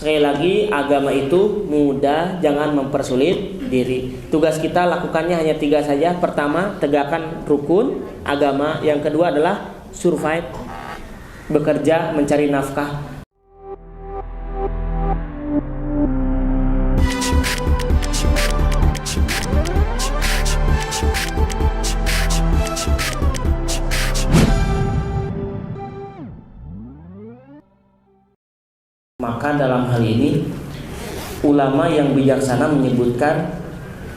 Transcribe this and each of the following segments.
Sekali lagi, agama itu mudah, jangan mempersulit diri. Tugas kita lakukannya hanya 3 saja. Pertama, tegakkan rukun agama. Yang kedua adalah survive, bekerja, mencari nafkah. Maka dalam hal ini ulama yang bijaksana menyebutkan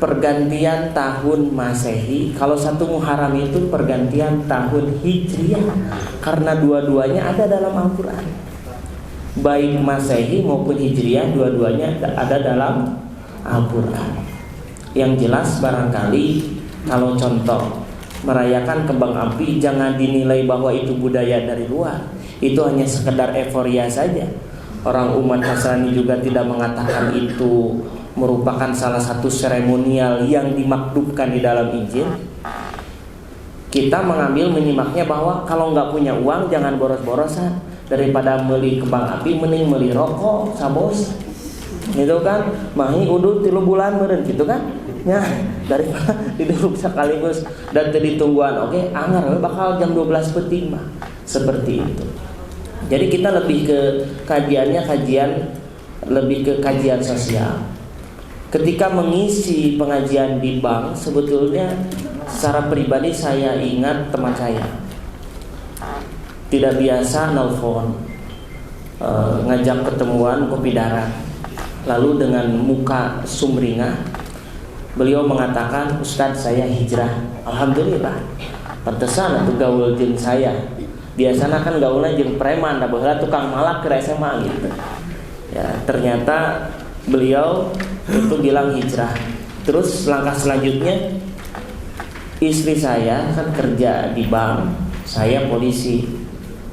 pergantian tahun Masehi, kalau 1 Muharram itu pergantian tahun Hijriah, karena dua-duanya ada dalam Al-Quran. Baik Masehi maupun Hijriah, dua-duanya ada dalam Al-Quran. Yang jelas barangkali kalau contoh merayakan kembang api, jangan dinilai bahwa itu budaya dari luar. Itu hanya sekedar euforia saja. Orang umat Nasrani juga tidak mengatakan itu merupakan salah satu seremonial yang dimaktubkan di dalam Injil. Kita menyimaknya bahwa kalau nggak punya uang jangan boros-borosan. Daripada beli kembang api mending beli rokok sabos. Gitu kan? Mahi udut 3 bulan meureun gitu kan? Ya, daripada diduduk sekaligus dan ditungguan. Oke, anggar bakal jam 12 peting mah. Seperti itu. Jadi kita lebih ke kajian sosial. Ketika mengisi pengajian di bank, sebetulnya secara pribadi saya ingat teman saya tidak biasa nelfon, ngajak ketemuan kopi darat, lalu dengan muka sumringah beliau mengatakan, "Ustadz, saya hijrah." Alhamdulillah, pantesan atuh gaul jeung saya. Biasanya kan gaulnya jeung preman, da baheula tukang malak ke SMA gitu. Ya, ternyata beliau itu bilang hijrah. Terus langkah selanjutnya, istri saya kan kerja di bank, saya polisi.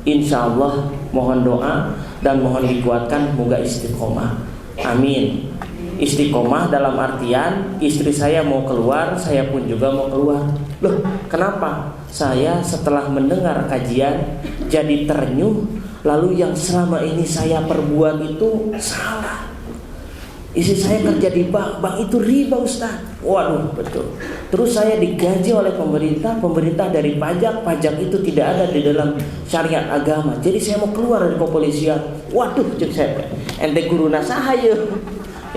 Insya Allah mohon doa dan mohon dikuatkan, moga istiqomah. Amin. Istiqomah dalam artian istri saya mau keluar, saya pun juga mau keluar. Loh, kenapa? Saya setelah mendengar kajian jadi terenyuh, lalu yang selama ini saya perbuat itu salah. Istri saya kerja di bank itu riba Ustaz. Waduh, betul. Terus saya digaji oleh pemerintah dari pajak itu tidak ada di dalam syariat agama. Jadi saya mau keluar dari kepolisian. Waduh, cek saya. Ente guruna saha yeuh.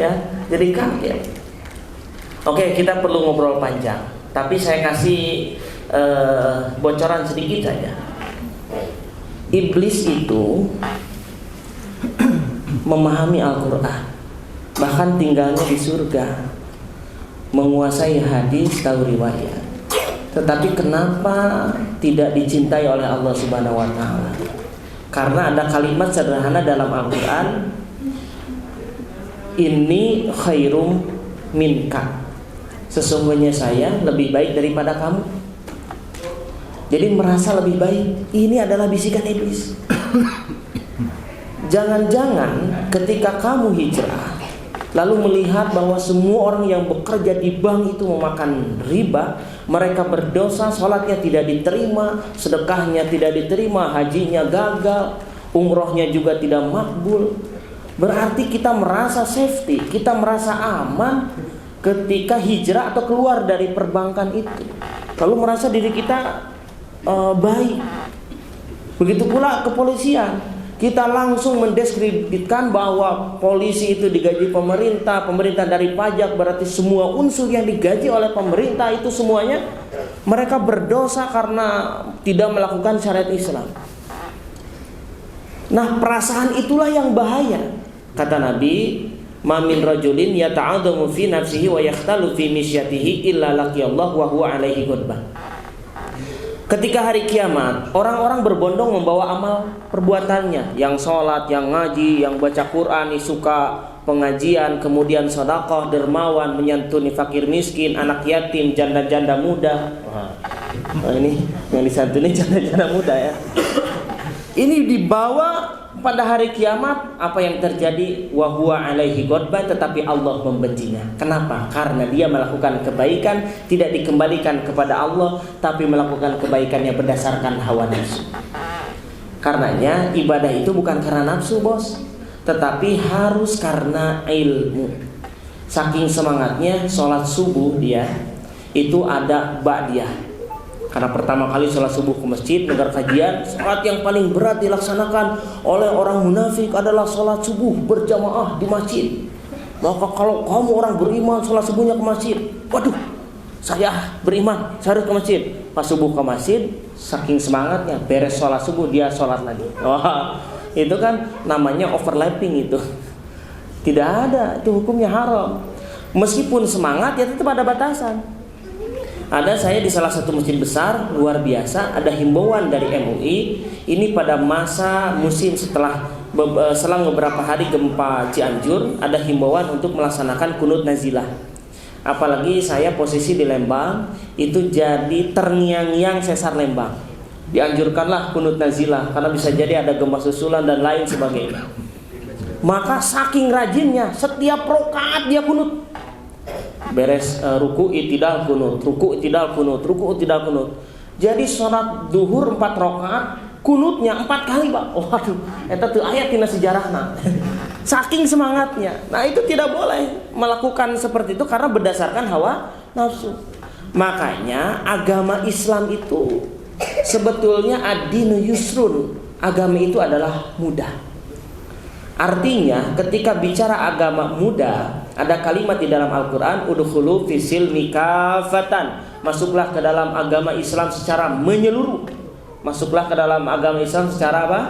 Ya, jadi kaget. Oke, kita perlu ngobrol panjang, tapi saya kasih bocoran sedikit saja. Iblis itu memahami Al-Quran, bahkan tinggalnya di surga, menguasai hadis, tahu riwayat. Tetapi kenapa tidak dicintai oleh Allah Subhanahu wa Ta'ala? Karena ada kalimat sederhana dalam Al-Quran, "Inni khairum minka." Sesungguhnya saya lebih baik daripada kamu. Jadi merasa lebih baik. Ini adalah bisikan iblis. Jangan-jangan ketika kamu hijrah, lalu melihat bahwa semua orang yang bekerja di bank itu memakan riba, mereka berdosa, sholatnya tidak diterima, sedekahnya tidak diterima, hajinya gagal, umrohnya juga tidak makbul. Berarti kita merasa safety, kita merasa aman ketika hijrah atau keluar dari perbankan itu. Lalu merasa diri kita baik. Begitu pula kepolisian. Kita langsung mendiskreditkan bahwa polisi itu digaji pemerintah, pemerintah dari pajak, berarti semua unsur yang digaji oleh pemerintah itu semuanya mereka berdosa karena tidak melakukan syariat Islam. Nah, perasaan itulah yang bahaya. Kata Nabi, "Ma min rajulin yata'adamu fi nafsihi wa yakhtalu fi misyatihi illa laqiyallahu wa huwa alaihi ghadban." Ketika hari kiamat, orang-orang berbondong membawa amal perbuatannya, yang sholat, yang ngaji, yang baca Quran, suka pengajian, kemudian sedekah, dermawan, menyantuni fakir miskin, anak yatim, janda-janda muda. Wah, ini yang disantuni janda-janda muda ya. Ini dibawa pada hari kiamat, apa yang terjadi? Wa huwa alaihi ghadban, tetapi Allah membencinya. Kenapa? Karena dia melakukan kebaikan tidak dikembalikan kepada Allah, tapi melakukan kebaikannya berdasarkan hawa nafsu. Karenanya ibadah itu bukan karena nafsu, bos, tetapi harus karena ilmu. Saking semangatnya sholat subuh dia itu ada ba'diyah. Karena pertama kali sholat subuh ke masjid, dengar kajian, sholat yang paling berat dilaksanakan oleh orang munafik adalah sholat subuh berjamaah di masjid. Maka kalau kamu orang beriman sholat subuhnya ke masjid, waduh, saya beriman, saya harus ke masjid. Pas subuh ke masjid, saking semangatnya, beres sholat subuh dia sholat lagi. Wah, itu kan namanya overlapping itu. Tidak ada, itu hukumnya haram. Meskipun semangat ya tetap ada batasan. Ada saya di salah satu masjid besar luar biasa, ada himbauan dari MUI. Ini pada masa musim setelah selang beberapa hari gempa Cianjur, ada himbauan untuk melaksanakan kunut nazilah. Apalagi saya posisi di Lembang, itu jadi terngiang-ngiang sesar Lembang. Dianjurkanlah kunut nazilah karena bisa jadi ada gempa susulan dan lain sebagainya. Maka saking rajinnya setiap rokaat dia kunut. Beres ruku i'tidal kunut, ruku i'tidal kunut, ruku i'tidal kunut. Jadi sholat duhur 4 rokaat, kunutnya 4 kali, Pak. Waduh, eta teu aya tina sejarahna. Saking semangatnya. Nah, itu tidak boleh melakukan seperti itu karena berdasarkan hawa nafsu. Makanya agama Islam itu sebetulnya ad-dinu yusrun. Agama itu adalah mudah. Artinya ketika bicara agama mudah, ada kalimat di dalam Al-Quran, udkhulu fisilmi kafatan, masuklah ke dalam agama Islam secara menyeluruh. Masuklah ke dalam agama Islam secara apa?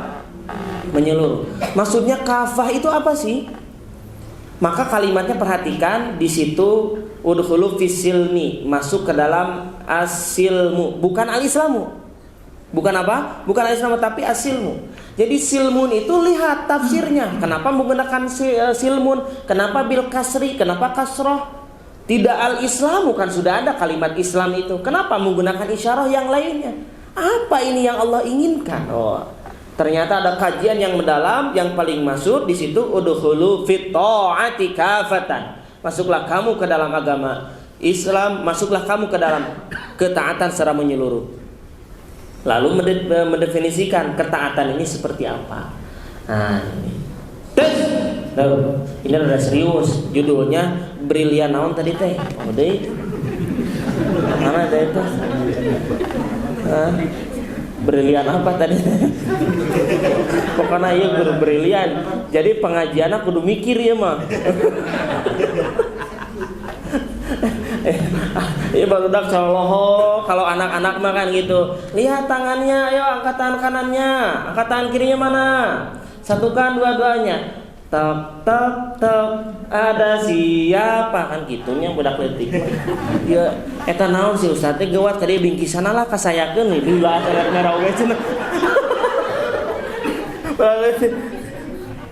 Menyeluruh. Maksudnya kafah itu apa sih? Maka kalimatnya perhatikan di situ, udkhulu fisilmi, masuk ke dalam asilmu, bukan al-islamu. Bukan apa? Bukan al-islamu tapi asilmu. Jadi silmun itu lihat tafsirnya. Kenapa menggunakan silmun? Kenapa bil kasri? Kenapa kasroh? Tidak al-islamu, kan sudah ada kalimat Islam itu. Kenapa menggunakan isyarah yang lainnya? Apa ini yang Allah inginkan? Oh, ternyata ada kajian yang mendalam. Yang paling masuk di situ udkhulu fit ta'ati kafatan. Masuklah kamu ke dalam agama Islam, masuklah kamu ke dalam ketaatan secara menyeluruh. Lalu mendefinisikan ketaatan ini seperti apa. Nah, ini udah serius. Judulnya Brilian naon tadi teh? Oh deh. Mana ada itu? Brilian apa tadi? Pokoknya iya guru brilian. Jadi pengajiannya kudu mikir ya mah. Iya barudak soloho. Kalau anak-anak mah kan gitu. Lihat tangannya, ayo angkat tangan kanannya, angkat tangan kirinya mana? Satukan dua-duanya. Tek tek tek. Ada siapa kan gitunya budak leutik. Ya eta naon si ustaz teh geuwat ka dieu bingkisanna lah kasayakeun nih lila merah oge cenah.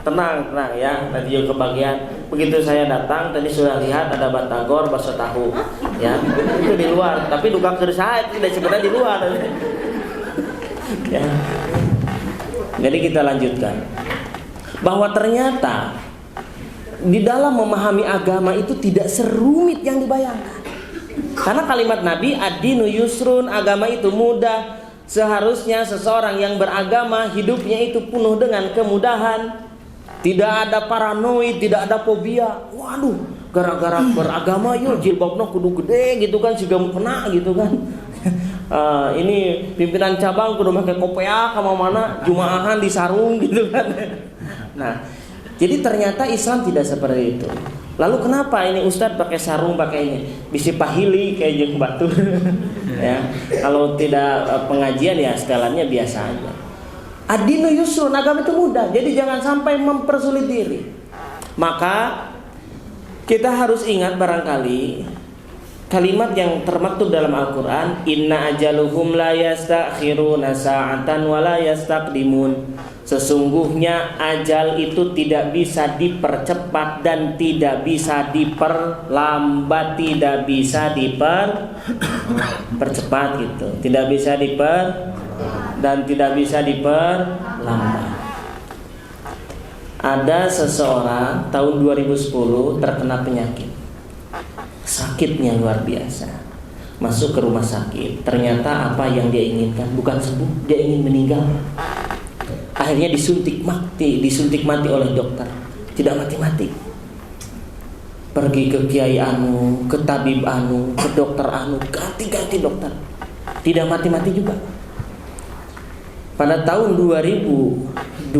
Tenang ya, tadi juga kebagian. Begitu saya datang, tadi sudah lihat ada batagor, bakso tahu, ya itu di luar. Tapi duka kersa tidak sebenarnya di luar. Ya. Jadi kita lanjutkan bahwa ternyata di dalam memahami agama itu tidak serumit yang dibayangkan. Karena kalimat Nabi ad-dinu yusrun, agama itu mudah. Seharusnya seseorang yang beragama hidupnya itu penuh dengan kemudahan. Tidak ada paranoid, tidak ada fobia. Waduh, gara-gara beragama yuk jilbabnya kudu gede gitu kan, siga mukena gitu kan. Ini pimpinan cabang kudu pakai kopiah ka mana, jumaahan di sarung gitu kan. Nah, jadi ternyata Islam tidak seperti itu. Lalu kenapa ini Ustadz pakai sarung, pakai ini? Bisi pahili kayak jeung batu. Ya. Kalau tidak pengajian ya setelannya biasa aja. Ad-dinu yusrun, agama itu mudah. Jadi jangan sampai mempersulit diri. Maka kita harus ingat barangkali kalimat yang termaktub dalam Al-Quran, inna ajaluhum la yastakhiruna sa'atan wa la yastaqdimun. Sesungguhnya ajal itu tidak bisa dipercepat dan tidak bisa diperlambat, tidak bisa dipercepat gitu, tidak bisa dan tidak bisa diperlambat. Ada seseorang tahun 2010 terkena penyakit, sakitnya luar biasa, masuk ke rumah sakit. Ternyata apa yang dia inginkan bukan sembuh, dia ingin meninggal. Akhirnya disuntik mati oleh dokter. Tidak mati-mati. Pergi ke kiai anu, ke tabib anu, ke dokter anu, ganti-ganti dokter. Tidak mati-mati juga. Pada tahun 2022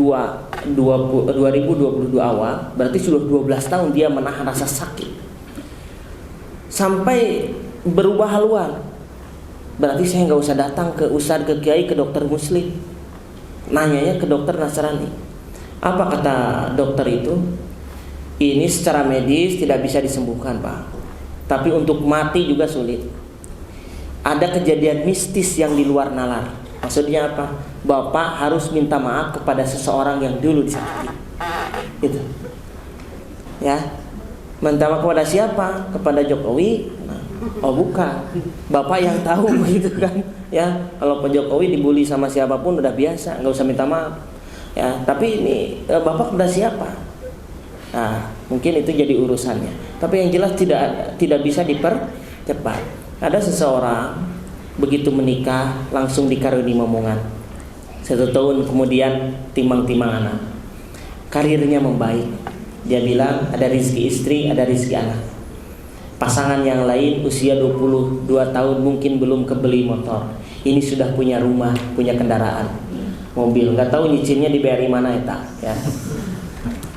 awal, berarti sudah 12 tahun dia menahan rasa sakit. Sampai berubah haluan. Berarti saya nggak usah datang ke ustadz, ke kiai, ke dokter muslim. Nanyanya ke dokter Nasrani. Apa kata dokter itu? Ini secara medis tidak bisa disembuhkan, Pak. Tapi untuk mati juga sulit. Ada kejadian mistis yang di luar nalar. Maksudnya apa? Bapak harus minta maaf kepada seseorang yang dulu disakiti. Gitu. Ya. Minta maaf kepada siapa? Kepada Jokowi? Nah, oh bukan. Bapak yang tahu gitu kan. Ya, kalau Pak Jokowi dibully sama siapapun udah biasa, nggak usah minta maaf. Ya, tapi ini Bapak kepada siapa? Nah, mungkin itu jadi urusannya. Tapi yang jelas tidak bisa dipercepat. Ada seseorang begitu menikah langsung dikaruniai momongan. 1 tahun kemudian timang-timang anak. Karirnya membaik. Dia bilang ada rezeki istri, ada rezeki anak. Pasangan yang lain usia 22 tahun mungkin belum kebeli motor. Ini sudah punya rumah, punya kendaraan, mobil. Nggak tahu nyicilnya dibayar di mana ya.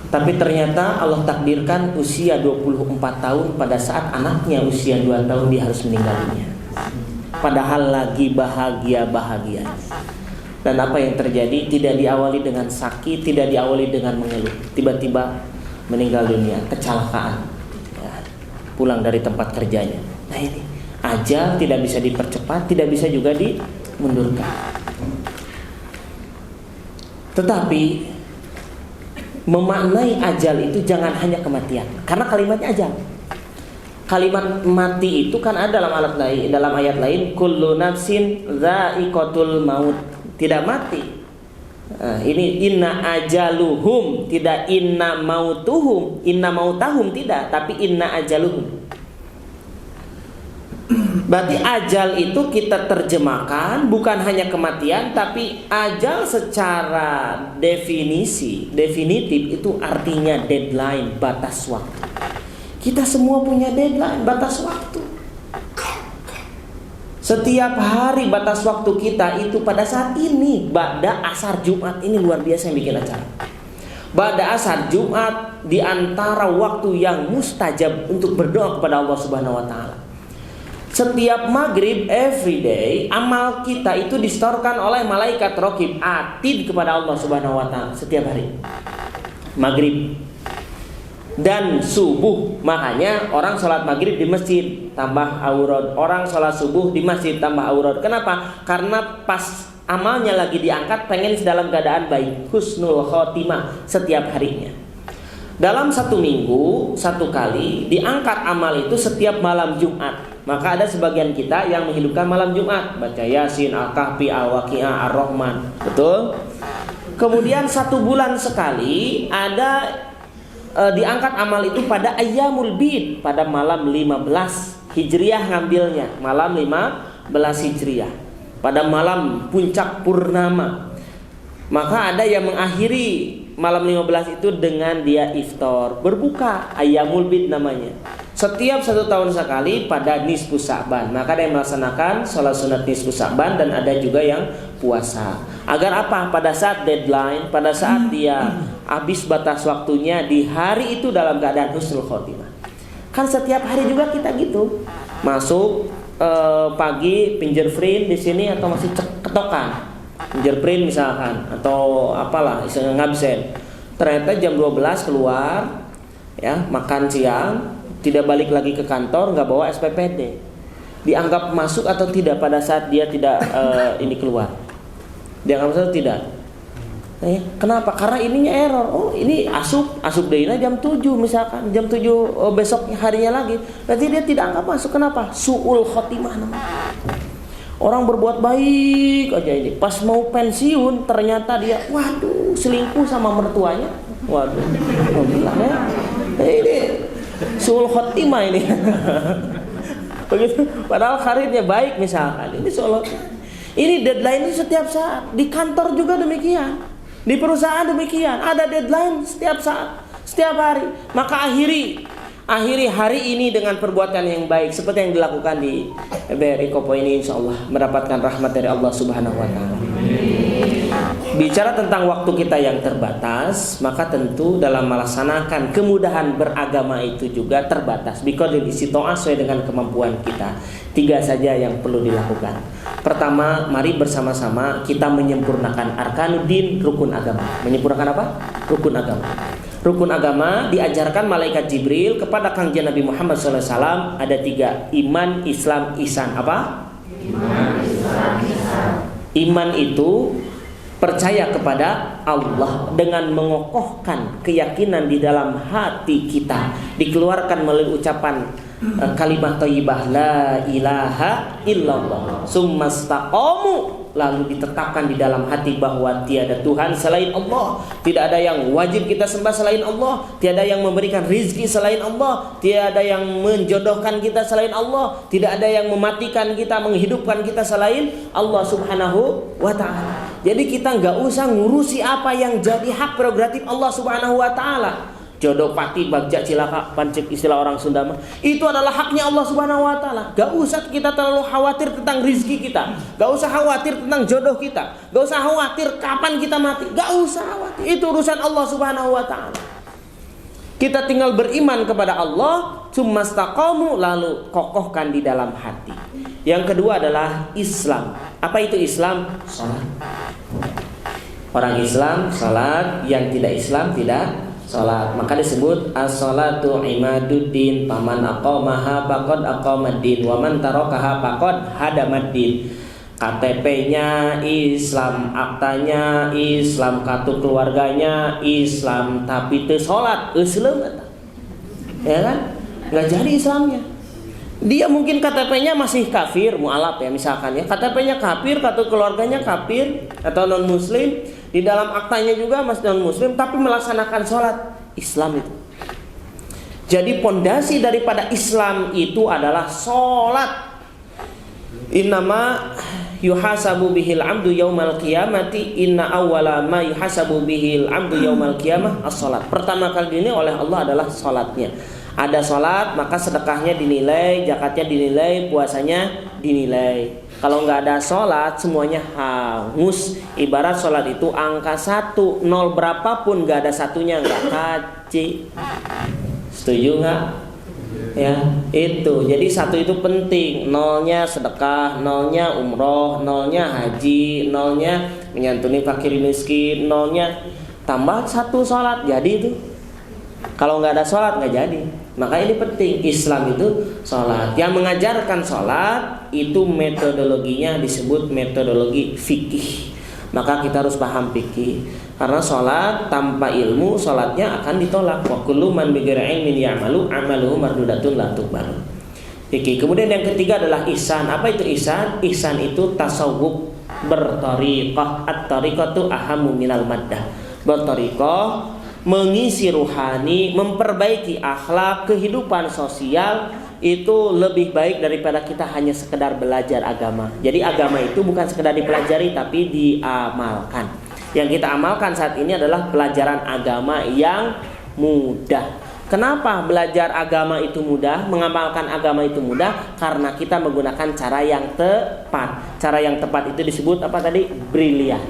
Tapi ternyata Allah takdirkan usia 24 tahun pada saat anaknya usia 2 tahun dia harus meninggalnya. Padahal lagi bahagia-bahagia. Dan apa yang terjadi? Tidak diawali dengan sakit, tidak diawali dengan mengeluh. Tiba-tiba meninggal dunia, kecelakaan. Ya, pulang dari tempat kerjanya. Nah ini, ajal tidak bisa dipercepat, tidak bisa juga dimundurkan. Tetapi memaknai ajal itu jangan hanya kematian, karena kalimatnya ajal. Kalimat mati itu kan ada dalam ayat lain, kullu nafsin dha'iqatul maut, tidak mati. Nah, ini inna ajaluhum, tidak inna mautahum tidak, tapi inna ajaluhum. Berarti ajal itu kita terjemahkan bukan hanya kematian, tapi ajal secara definitif itu artinya deadline, batas waktu. Kita semua punya deadline, batas waktu. Setiap hari batas waktu kita itu pada saat ini. Ba'da asar Jumat ini luar biasa yang bikin acara. Ba'da asar Jumat di antara waktu yang mustajab untuk berdoa kepada Allah Subhanahu wa taala. Setiap maghrib every day amal kita itu distorkan oleh malaikat raqib atid kepada Allah Subhanahu wa taala setiap hari. Maghrib dan subuh, makanya orang sholat maghrib di masjid tambah aurat, orang sholat subuh di masjid tambah aurat. Kenapa? Karena pas amalnya lagi diangkat pengen dalam keadaan baik, husnul khotimah setiap harinya. Dalam 1 minggu 1 kali diangkat amal itu setiap malam Jumat. Maka ada sebagian kita yang menghidupkan malam Jumat, baca Yasin, Al-Kahfi, Al-Waqi'ah, Ar-Rahman. Betul? Kemudian 1 bulan sekali ada diangkat amal itu pada Ayyamul Bid, pada malam 15 Hijriah ngambilnya, malam 15 Hijriah, pada malam puncak purnama. Maka ada yang mengakhiri malam 15 itu dengan dia iftar, berbuka, Ayyamul Bid namanya. Setiap 1 tahun sekali pada nisfu Sa'ban. Maka ada yang melaksanakan sholat sunat nisfu Sa'ban dan ada juga yang puasa. Agar apa? Pada saat deadline, pada saat dia habis batas waktunya di hari itu dalam keadaan husnul khotimah. Kan setiap hari juga kita gitu. Masuk pagi fingerprint di sini atau masih ketokan. Fingerprint misalkan atau apalah istilahnya ngabsen. Ternyata jam 12 keluar ya, makan siang, tidak balik lagi ke kantor, nggak bawa SPPD. Dianggap masuk atau tidak pada saat dia tidak ini keluar? Dianggap masuk atau tidak? Kenapa? Karena ininya error. Oh ini asup deina jam 7 misalkan, jam 7 besok harinya lagi. Berarti dia tidak anggap masuk. Kenapa? Su'ul khotimah namanya. Orang berbuat baik aja ini, pas mau pensiun ternyata dia waduh selingkuh sama mertuanya. Waduh, bilang ya, ini su'ul khotimah ini. Begitu. Padahal karirnya baik misalkan. Ini su'ul khotimah. Ini deadline itu setiap saat. Di kantor juga demikian. Di perusahaan demikian, ada deadline setiap saat, setiap hari. Maka akhiri hari ini dengan perbuatan yang baik seperti yang dilakukan di BRI Kopo ini, insya Allah mendapatkan rahmat dari Allah Subhanahu wa Ta'ala. Bicara tentang waktu kita yang terbatas, maka tentu dalam melaksanakan kemudahan beragama itu juga terbatas. Biqadri istita'ah, sesuai dengan kemampuan kita. 3 saja yang perlu dilakukan. Pertama, mari bersama-sama kita menyempurnakan arkanuddin, rukun agama. Menyempurnakan apa? Rukun agama. Rukun agama diajarkan malaikat Jibril kepada Kangjeng Nabi Muhammad SAW ada 3. Iman, Islam, Ihsan. Apa? Iman, Islam, Ihsan. Iman itu percaya kepada Allah dengan mengokohkan keyakinan di dalam hati kita, dikeluarkan melalui ucapan kalimat thayyibah la ilaha illallah, summastaqamu, lalu ditetapkan di dalam hati bahwa tiada Tuhan selain Allah, tidak ada yang wajib kita sembah selain Allah, tiada yang memberikan rizki selain Allah, tiada yang menjodohkan kita selain Allah, tidak ada yang mematikan kita, menghidupkan kita selain Allah Subhanahu wa Ta'ala. Jadi kita nggak usah ngurusi apa yang jadi hak prerogatif Allah Subhanahu wa Ta'ala. Jodoh pati bagja cilaka, pancik istilah orang Sunda mah, itu adalah haknya Allah Subhanahu wa Ta'ala. Gak usah kita terlalu khawatir tentang rizki kita, gak usah khawatir tentang jodoh kita, gak usah khawatir kapan kita mati, gak usah khawatir, itu urusan Allah Subhanahu wa Ta'ala. Kita tinggal beriman kepada Allah, summastaqamu, lalu kokohkan di dalam hati. Yang kedua adalah Islam. Apa itu Islam? Salat. Orang Islam salat, yang tidak Islam tidak salat. Maka disebut as-salatu imaduddin, paman aqamaha faqad aqamaddin, wa man tarakaha faqad hadamaddin. KTP-nya Islam, aktanya Islam, kartu keluarganya Islam, tapi teu salat, Islam eta. Ya kan? Enggak jadi Islamnya. Dia mungkin KTP-nya masih kafir, mualaf ya misalkan ya. KTP-nya kafir, kartu keluarganya kafir atau non muslim, di dalam aktanya juga masih non muslim, tapi melaksanakan sholat Islam itu. Jadi pondasi daripada Islam itu adalah sholat. Innama yuhasabu bihil amdu yaumal qiyamati, inna awwala ma yuhasabu bihil amdu yaumal qiyamah as-sholat. Pertama kali ini oleh Allah adalah sholatnya. Ada sholat maka sedekahnya dinilai, zakatnya dinilai, puasanya dinilai. Kalau nggak ada sholat semuanya hangus. Ibarat sholat itu angka 1, 0 berapapun nggak ada satunya nggak kaci. Setuju nggak? Ya itu. Jadi 1 itu penting. 0-nya sedekah, 0-nya umroh, 0-nya haji, 0-nya menyantuni fakir miskin, 0-nya tambah 1 sholat. Jadi itu. Kalau nggak ada sholat nggak jadi. Maka ini penting, Islam itu sholat. Yang mengajarkan sholat itu metodologinya disebut metodologi fikih. Maka kita harus paham fikih. Karena sholat tanpa ilmu, sholatnya akan ditolak. Wa kullu man bighairi ilmin ya'malu amaluhu mardudatun la tuqbalu. Fikih. Kemudian yang ketiga adalah ihsan. Apa itu ihsan? Ihsan itu tasawuf bertariqah. At-tariqatu ahammu minal maddah. Bertariqah, mengisi ruhani, memperbaiki akhlak, kehidupan sosial itu lebih baik daripada kita hanya sekedar belajar agama. Jadi agama itu bukan sekedar dipelajari tapi diamalkan. Yang kita amalkan saat ini adalah pelajaran agama yang mudah. Kenapa belajar agama itu mudah, mengamalkan agama itu mudah? Karena kita menggunakan cara yang tepat. Cara yang tepat itu disebut apa tadi? Brilian.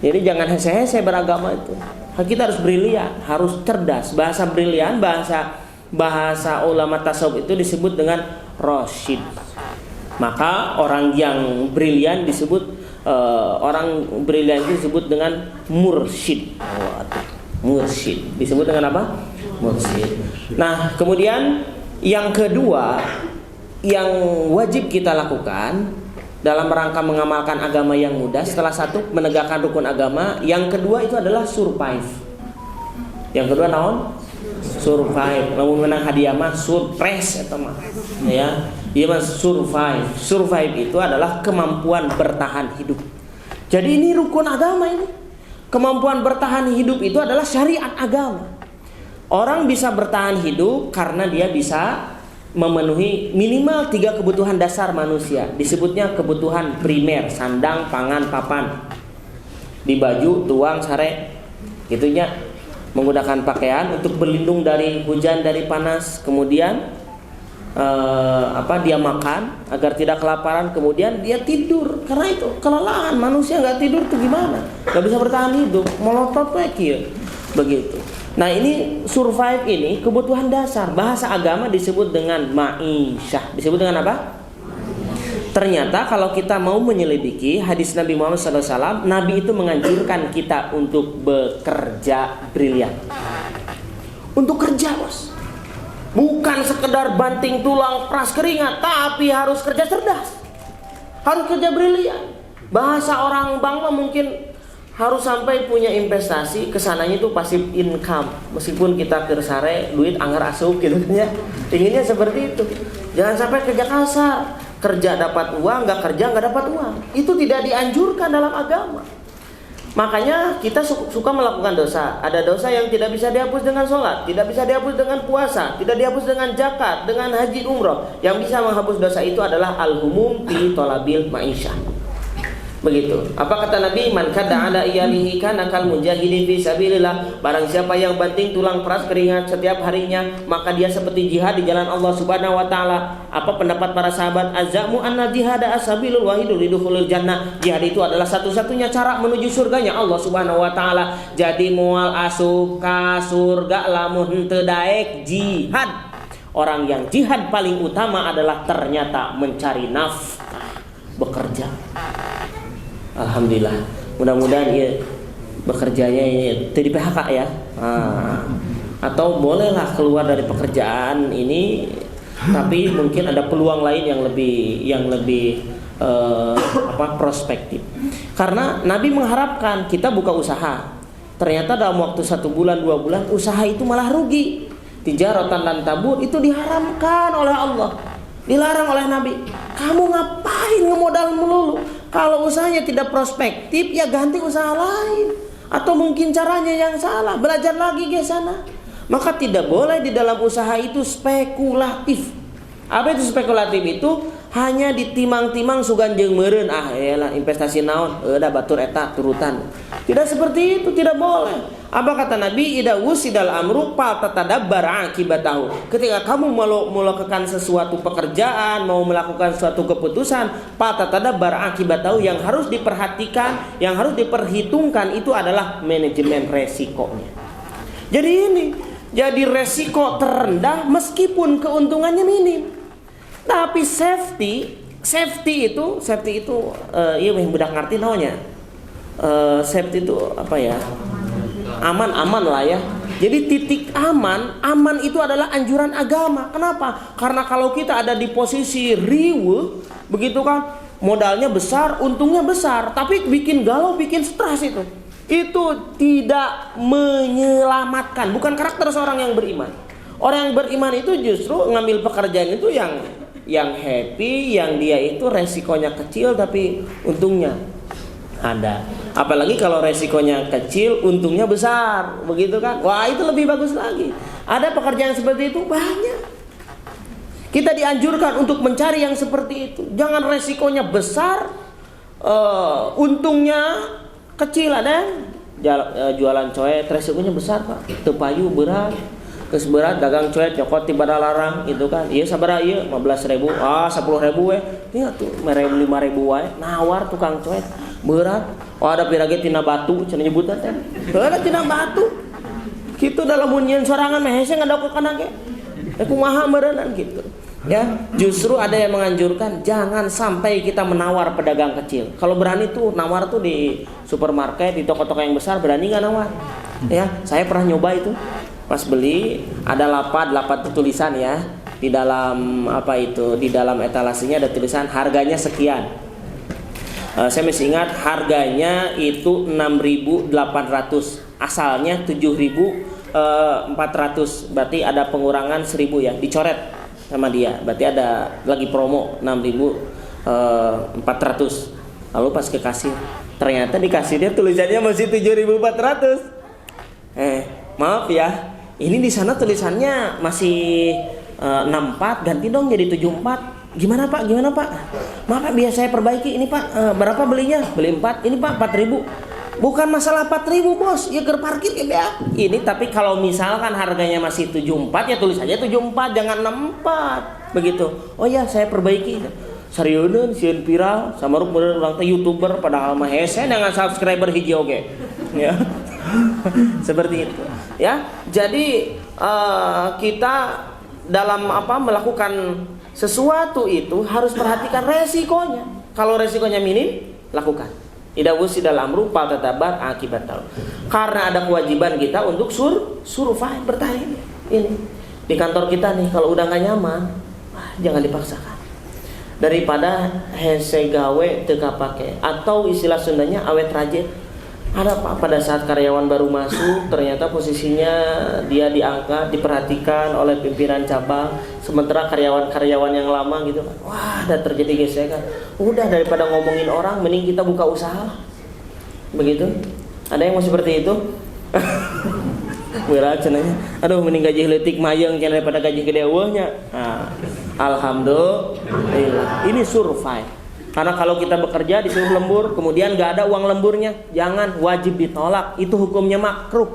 Jadi jangan hese-hese beragama itu. Kita harus brilian, harus cerdas. Bahasa brilian, bahasa ulama tasawuf itu disebut dengan rasyid. Maka orang yang brilian disebut disebut dengan mursyid. Mursyid disebut dengan apa? Mursyid. Nah, kemudian yang kedua yang wajib kita lakukan dalam rangka mengamalkan agama yang mudah, setelah 1 menegakkan rukun agama, yang kedua itu adalah survive. Yang kedua naon? Survive. Lamun menang hadiah mah surprise eta mah. Ya, ieu mah survive. Survive itu adalah kemampuan bertahan hidup. Jadi ini rukun agama ini. Kemampuan bertahan hidup itu adalah syariat agama. Orang bisa bertahan hidup karena dia bisa memenuhi minimal 3 kebutuhan dasar manusia. Disebutnya kebutuhan primer, sandang, pangan, papan. di baju tuang sare gitunya, menggunakan pakaian untuk berlindung dari hujan, dari panas. Kemudian dia makan agar tidak kelaparan, kemudian dia tidur karena itu kelelahan. Manusia nggak tidur tuh gimana? Nggak bisa bertahan hidup, molotov ya begitu. Nah, ini survive, ini kebutuhan dasar. Bahasa agama disebut dengan ma'isyah. Disebut dengan apa? Ternyata kalau kita mau menyelidiki hadis Nabi Muhammad SAW, Nabi itu menganjurkan kita untuk bekerja brilian. Untuk kerja, bos. Bukan sekedar banting tulang, peras keringat, tapi harus kerja cerdas. Harus kerja brilian. Bahasa orang bangsa mungkin harus sampai punya investasi, kesananya itu passive income. Meskipun kita kersare duit anggar asup gitu kan ya. Inginnya seperti itu. Jangan sampai kerja kasar. Kerja dapat uang, nggak kerja nggak dapat uang. Itu tidak dianjurkan dalam agama. Makanya kita suka melakukan dosa. Ada dosa yang tidak bisa dihapus dengan sholat, tidak bisa dihapus dengan puasa, tidak dihapus dengan zakat, dengan haji umroh. Yang bisa menghapus dosa itu adalah al-humum fi thalabil ma'isyah. Begitu. Apa kata Nabi? Man kadda ala iyalihi kana kal mujahidin fi sabilillah. Barang siapa yang banting tulang peras keringat setiap harinya, maka dia seperti jihad di jalan Allah Subhanahu wa taala. Apa pendapat para sahabat? Azamu anna jihada asabilul wahidul lidukhulil jannah. Jihad itu adalah satu-satunya cara menuju surganya Allah Subhanahu wa taala. Jadi moal asup ka surga lamun teu daek jihad. Orang yang jihad paling utama adalah ternyata mencari nafkah, bekerja. Alhamdulillah, mudah-mudahan ya bekerjanya ini di PHK ya, atau bolehlah keluar dari pekerjaan ini, tapi mungkin ada peluang lain yang lebih prospektif. Karena Nabi mengharapkan kita buka usaha, ternyata dalam waktu 1 bulan 2 bulan usaha itu malah rugi. Tijaratan lan tabur itu diharamkan oleh Allah, dilarang oleh Nabi. Kamu ngapain ngemodal melulu? Kalau usahanya tidak prospektif, ya ganti usaha lain. Atau mungkin caranya yang salah, belajar lagi ke sana. Maka tidak boleh di dalam usaha itu spekulatif. Apa itu spekulatif itu? Hanya ditimang-timang sugan jeung meureun, elah investasi naon, da batur eta turutan. Tidak seperti itu, tidak boleh. Apa kata Nabi? Idza wusidal amru fa tatadabbar akibatahu. Ketika kamu mau melakukan sesuatu pekerjaan, mau melakukan suatu keputusan, fa tatadabbar akibatahu, yang harus diperhatikan, yang harus diperhitungkan itu adalah manajemen resikonya. Jadi resiko terendah meskipun keuntungannya minim. Tapi safety itu iya budak ngerti namanya. Safety itu apa ya? Aman lah ya. Jadi titik aman itu adalah anjuran agama. Kenapa? Karena kalau kita ada di posisi riweuh, begitu kan, modalnya besar, untungnya besar, tapi bikin galau, bikin stres itu tidak menyelamatkan. Bukan karakter seorang yang beriman. Orang yang beriman itu justru ngambil pekerjaan itu yang happy, yang dia itu resikonya kecil tapi untungnya ada. Apalagi kalau resikonya kecil, untungnya besar, begitu kan? Wah, itu lebih bagus lagi. Ada pekerjaan seperti itu banyak. Kita dianjurkan untuk mencari yang seperti itu. Jangan resikonya besar, untungnya kecil. Ada jualan coet, resikonya besar pak, tepayu berat. Terus berat dagang coet nyokot tiba larang gitu kan. Iya sabaraha ieu 15.000. 10.000 we. Nya tuh 5.000 wae nawar tukang coet. Berat. Ada pirage tina batu cenah nyebutan teh. Ada tina batu. Kitu dalam munyeun sorangan mah hese ngadokkeun ge. Kumaha meureunnan gitu. Ya, justru ada yang menganjurkan jangan sampai kita menawar pedagang kecil. Kalau berani tuh nawar tuh di supermarket, di toko-toko yang besar berani enggak nawar. Ya, saya pernah nyoba itu. Pas beli ada lapat itu tulisan ya di dalam di dalam etalasenya ada tulisan harganya sekian. Saya masih ingat harganya itu 6.800, asalnya 7.400, berarti ada pengurangan 1.000 ya, dicoret sama dia, berarti ada lagi promo 6.400. Lalu pas ke kasir, ternyata di kasirnya tulisannya masih 7.400. Maaf ya. Ini di sana tulisannya masih 64, ganti dong jadi 74. Gimana pak? Maaf pak, biar saya perbaiki. Ini pak, berapa belinya? Beli 4, ini pak 4.000. Bukan masalah 4.000 bos, ya ger parkir ya. Ini tapi kalau misalkan harganya masih 74 ya tulis aja 74, jangan 64. Begitu. Oh ya, saya perbaiki. Sarieun sieun viral samaruk bener urang teh YouTuber padahal mah hese dengan subscriber hiji oge. Ya. Seperti itu. Ya. Jadi kita dalam melakukan sesuatu itu harus perhatikan resikonya. Kalau resikonya minim, lakukan. Tidak usah dalam rupa tatabar akibat tahu. Karena ada kewajiban kita untuk survive bertahan. Ini di kantor kita nih, kalau udah nggak nyaman, jangan dipaksakan. Daripada hese gawe teka pakai atau istilah Sundanya awet rajin. Ada apa pada saat karyawan baru masuk ternyata posisinya dia diangkat, diperhatikan oleh pimpinan cabang, sementara karyawan-karyawan yang lama gitu kan, wah ada terjadi gesekan. Udah daripada ngomongin orang mending kita buka usaha. Begitu. Ada yang mau seperti itu? Wira cenanya, aduh mending gaji leutik mayeng cenah daripada gaji gede eueuhnya. Nah, alhamdulillah ini survive. Karena kalau kita bekerja disuruh lembur, kemudian gak ada uang lemburnya, jangan, wajib ditolak. Itu hukumnya makruh.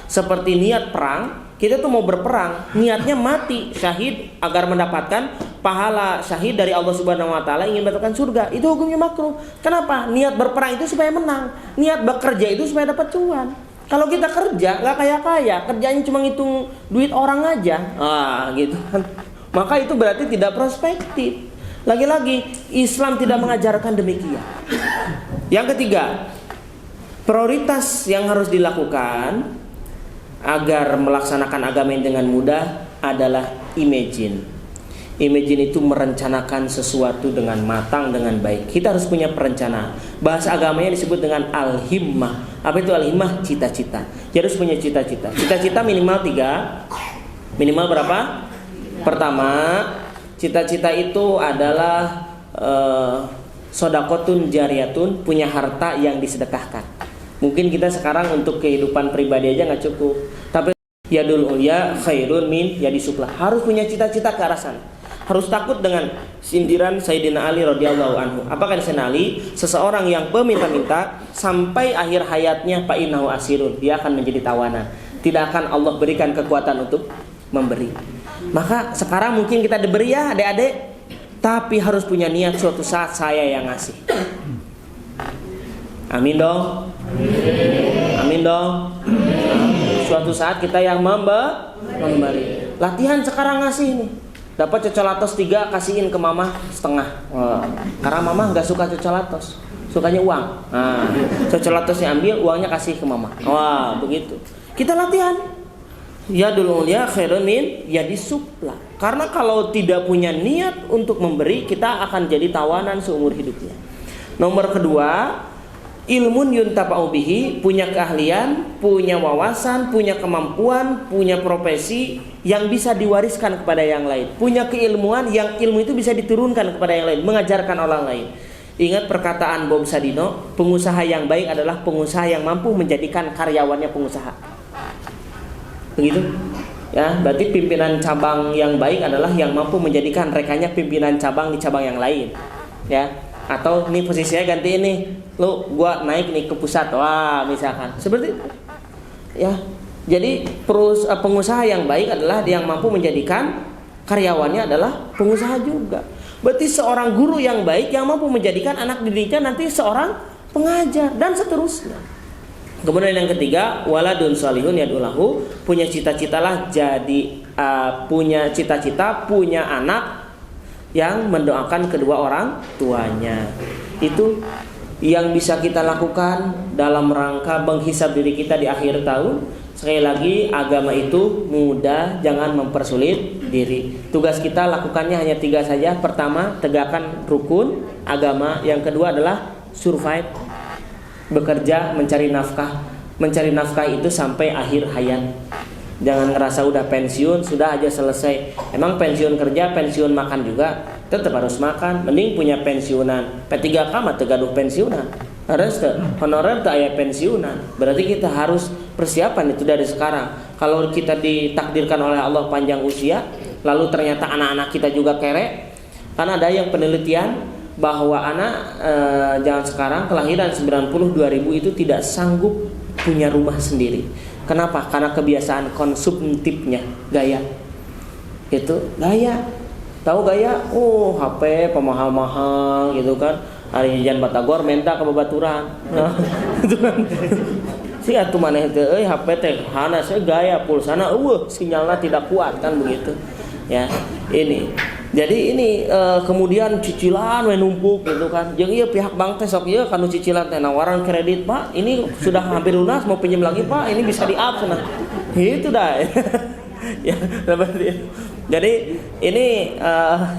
Seperti niat perang, kita tuh mau berperang, niatnya mati syahid agar mendapatkan pahala syahid dari Allah Subhanahu Wa Taala, ingin mendapatkan surga. Itu hukumnya makruh. Kenapa? Niat berperang itu supaya menang, niat bekerja itu supaya dapat cuan. Kalau kita kerja gak kaya-kaya, kerjanya cuma ngitung duit orang aja, gitu kan. Maka itu berarti tidak prospektif. Lagi-lagi Islam tidak mengajarkan demikian. Yang ketiga, prioritas yang harus dilakukan agar melaksanakan agama ini dengan mudah adalah imagine. Imagine itu merencanakan sesuatu dengan matang, dengan baik. Kita harus punya perencanaan. Bahasa agamanya disebut dengan al-himmah. Apa itu al-himmah? Cita-cita. Jadi harus punya cita-cita. Cita-cita minimal 3. Minimal berapa? Pertama, cita-cita itu adalah sodakotun jariyatun, punya harta yang disedekahkan. Mungkin kita sekarang untuk kehidupan pribadi aja nggak cukup, tapi yadul ulya khairun min yadisuflah. Harus punya cita-cita ke arah sana. Harus takut dengan sindiran Sayyidina Ali radhiyallahu anhu. Apakah Sayyidina Ali seseorang yang peminta-minta sampai akhir hayatnya fa innahu asirun, dia akan menjadi tawanan. Tidak akan Allah berikan kekuatan untuk memberi. Maka sekarang mungkin kita diberi ya adik-adik, tapi harus punya niat suatu saat saya yang ngasih. Amin dong. Amin dong. Suatu saat kita yang memberi. Latihan sekarang ngasih nih. Dapat cocolatos 3, kasihin ke mama setengah. Karena mama nggak suka cocolatos, sukanya uang. Cocolatosnya ambil, uangnya kasih ke mama. Wah begitu. Kita latihan. Ya dulu ya khairun min yadisuflah. Karena kalau tidak punya niat untuk memberi, kita akan jadi tawanan seumur hidupnya. Nomor kedua, ilmun yuntafa'u bihi, punya keahlian, punya wawasan, punya kemampuan, punya profesi yang bisa diwariskan kepada yang lain. Punya keilmuan yang ilmu itu bisa diturunkan kepada yang lain, mengajarkan orang lain. Ingat perkataan Bob Sadino, pengusaha yang baik adalah pengusaha yang mampu menjadikan karyawannya pengusaha. Begitu ya, berarti pimpinan cabang yang baik adalah yang mampu menjadikan rekannya pimpinan cabang di cabang yang lain ya. Atau nih posisinya ganti ini, lu gua naik nih ke pusat, wah misalkan seperti itu ya. Jadi pengusaha yang baik adalah yang mampu menjadikan karyawannya adalah pengusaha juga. Berarti seorang guru yang baik yang mampu menjadikan anak didiknya nanti seorang pengajar dan seterusnya. Kemudian yang ketiga, waladun salihun yadulahu, punya cita-citalah jadi punya cita-cita punya anak yang mendoakan kedua orang tuanya. Itu yang bisa kita lakukan dalam rangka menghisab diri kita di akhir tahun. Sekali lagi, agama itu mudah, jangan mempersulit diri. Tugas kita lakukannya hanya 3 saja. Pertama, tegakkan rukun agama. Yang kedua adalah survive, bekerja, mencari nafkah. Mencari nafkah itu sampai akhir hayat. Jangan ngerasa udah pensiun, sudah aja selesai. Emang pensiun kerja, pensiun makan juga, tetap harus makan. Mending punya pensiunan. P3K mah tegaduh pensiunan. Harus honorer tak aya pensiunan. Berarti kita harus persiapan itu dari sekarang. Kalau kita ditakdirkan oleh Allah panjang usia, lalu ternyata anak-anak kita juga kere. Karena ada yang penelitian bahwa anak zaman sekarang kelahiran 90 2000 itu tidak sanggup punya rumah sendiri. Kenapa? Karena kebiasaan konsumtifnya, gaya. Itu gaya. Tahu gaya? Oh, HP pemahal-mahal gitu kan. Hari jajan Batagor minta ke babaturan. Nah, itu kan. Si atuh maneh teh HP teh hana saya gaya pulsana sinyalnya tidak kuat kan begitu. Ya, ini. Jadi ini kemudian cicilan we numpuk gitu kan. Jeung ieu pihak bank teh sok ieu kanu cicilan teh nawaran kredit, Pak. Ini sudah hampir lunas mau pinjam lagi, Pak. Ini bisa di-up cenah. Itu dah. Ya, seperti itu. Jadi ini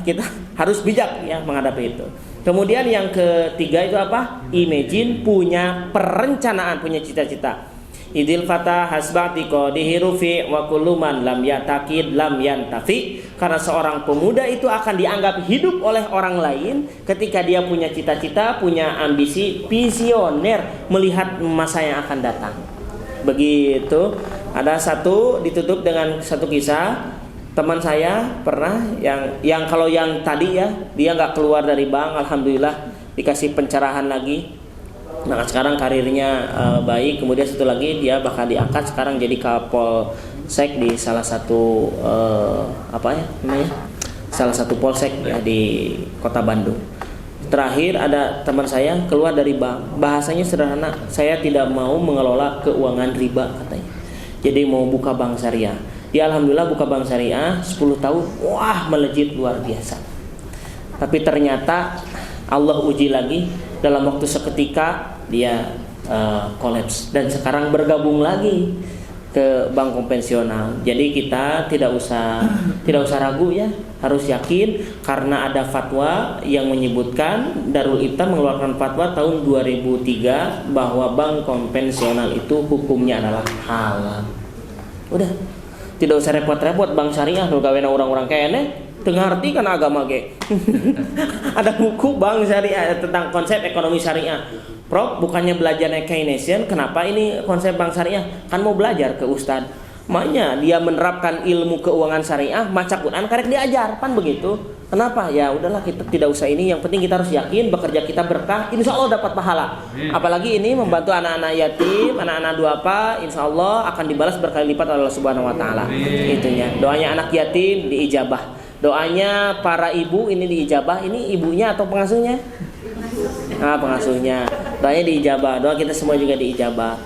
kita harus bijak ya menghadapi itu. Kemudian yang ketiga itu apa? Imagine, punya perencanaan, punya cita-cita. Idil fata hasbati qadihi rufi wa kullu man lam yatakid lam yantafi. Karena seorang pemuda itu akan dianggap hidup oleh orang lain ketika dia punya cita-cita, punya ambisi, visioner, melihat masa yang akan datang. Begitu. Ada satu ditutup dengan satu kisah. Teman saya pernah yang kalau yang tadi ya, dia nggak keluar dari bank, alhamdulillah dikasih pencerahan lagi. Nah sekarang karirnya baik. Kemudian satu lagi dia bakal diangkat sekarang jadi kapolsek di salah satu salah satu polsek ya di kota Bandung. Terakhir ada teman saya keluar dari bank, bahasanya sederhana, saya tidak mau mengelola keuangan riba katanya. Jadi mau buka bank syariah. Dia alhamdulillah buka bank syariah 10 tahun, wah melejit luar biasa. Tapi ternyata Allah uji lagi, dalam waktu seketika dia kolaps dan sekarang bergabung lagi ke bank konvensional. Jadi kita tidak usah ragu ya, harus yakin karena ada fatwa yang menyebutkan, Darul Ifta mengeluarkan fatwa tahun 2003 bahwa bank konvensional itu hukumnya adalah halal. Udah, tidak usah repot-repot bank syariah nu gawena orang-orang kene teu ngarti kana agama ge. Ada buku bank syariah tentang konsep ekonomi syariah. Prof, bukannya belajarnya Keynesian, kenapa ini konsep bank syariah? Kan mau belajar ke ustad. Makanya dia menerapkan ilmu keuangan syariah, maca Quran karek diajar, pan begitu. Kenapa? Ya udahlah kita tidak usah ini, yang penting kita harus yakin bekerja kita berkah, insya Allah dapat pahala. Apalagi ini membantu anak-anak yatim, anak-anak duafa, insya Allah akan dibalas berkali lipat oleh Allah Subhanahu Wa Taala. Itunya. Doanya anak yatim diijabah, doanya para ibu ini diijabah. Ini ibunya atau pengasuhnya? Nah, pengasuhnya. Doanya diijabah, doa kita semua juga diijabah.